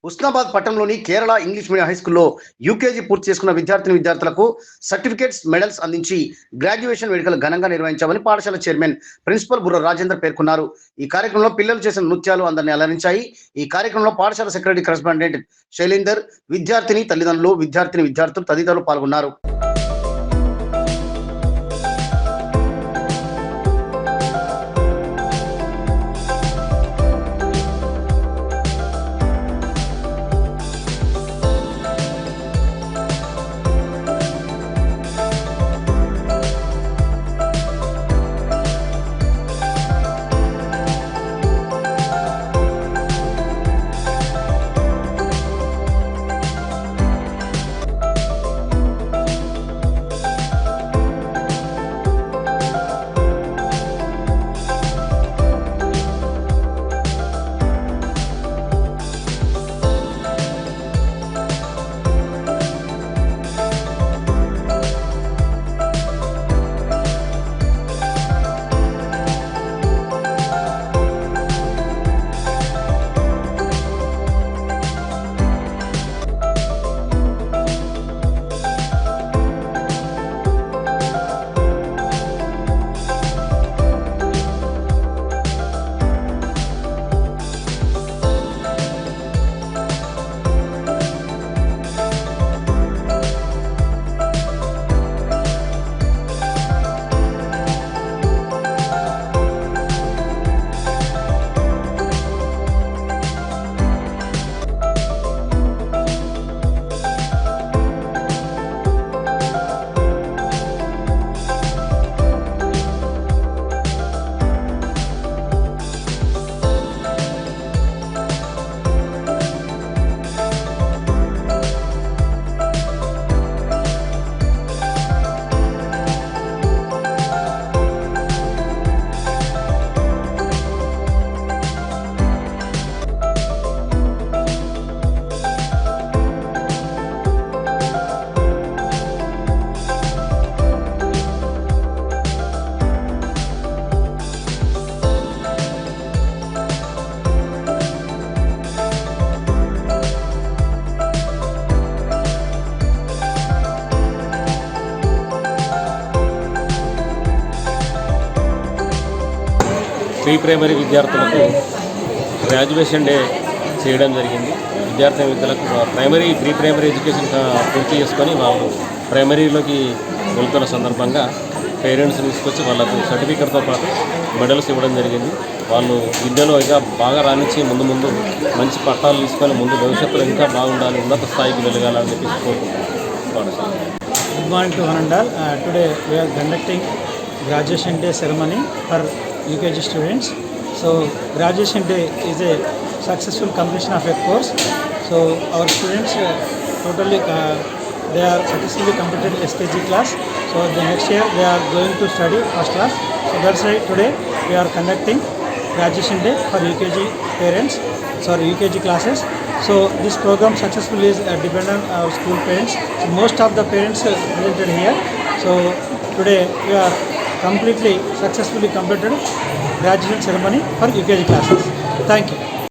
హుస్నాబాద్ పట్టణంలోని Kerala English medium హైస్కూల్లో UKG పూర్తి చేసుకున్న విద్యార్థులకు సర్టిఫికేట్స్, మెడల్స్ అందించి గ్రాడ్యుయేషన్ వేడుకలు ఘనంగా నిర్వహించామని పాఠశాల చైర్మన్ ప్రిన్సిపల్ బుర్ర రాజేందర్ పేర్కొన్నారు. ఈ కార్యక్రమంలో పిల్లలు చేసిన నృత్యాలు అందరినీ అలరించాయి. ఈ కార్యక్రమంలో పాఠశాల సెక్రటరీ కరెస్పాండెంట్ శైలేందర్, విద్యార్థిని తల్లిదండ్రులు, విద్యార్థులు తదితరులు పాల్గొన్నారు. ప్రీ ప్రైమరీ విద్యార్థులకు గ్రాడ్యుయేషన్ డే చేయడం జరిగింది. విద్యార్థులకు ప్రైమరీ ప్రీ ప్రైమరీ ఎడ్యుకేషన్ పూర్తి చేసుకొని వాళ్ళు ప్రైమరీలోకి వెళ్తున్న సందర్భంగా పేరెంట్స్ తీసుకొచ్చి వాళ్ళకు సర్టిఫికేట్తో పాటు మెడల్స్ ఇవ్వడం జరిగింది. వాళ్ళు విద్యలో ఇంకా బాగా రాణించి ముందు మంచి పట్టాలు తీసుకొని ముందు భవిష్యత్తులో ఇంకా బాగుండాలి, ఉన్నత స్థాయికి వెళ్ళగాలని చెప్పి కోరుకుంటున్నాను. Good morning to one and all. Today we are conducting graduation day ceremony for UKG students. So graduation day is a successful completion of a course. So our students totally they are successfully completed SKG class. So the next year they are going to study first class. So that's why today we are conducting graduation day for UKG parents, sorry UKG classes. So this program successfully is dependent on our school parents. So most of the parents presented here. So today we are completely successfully completed graduation ceremony for UKG classes. Thank you.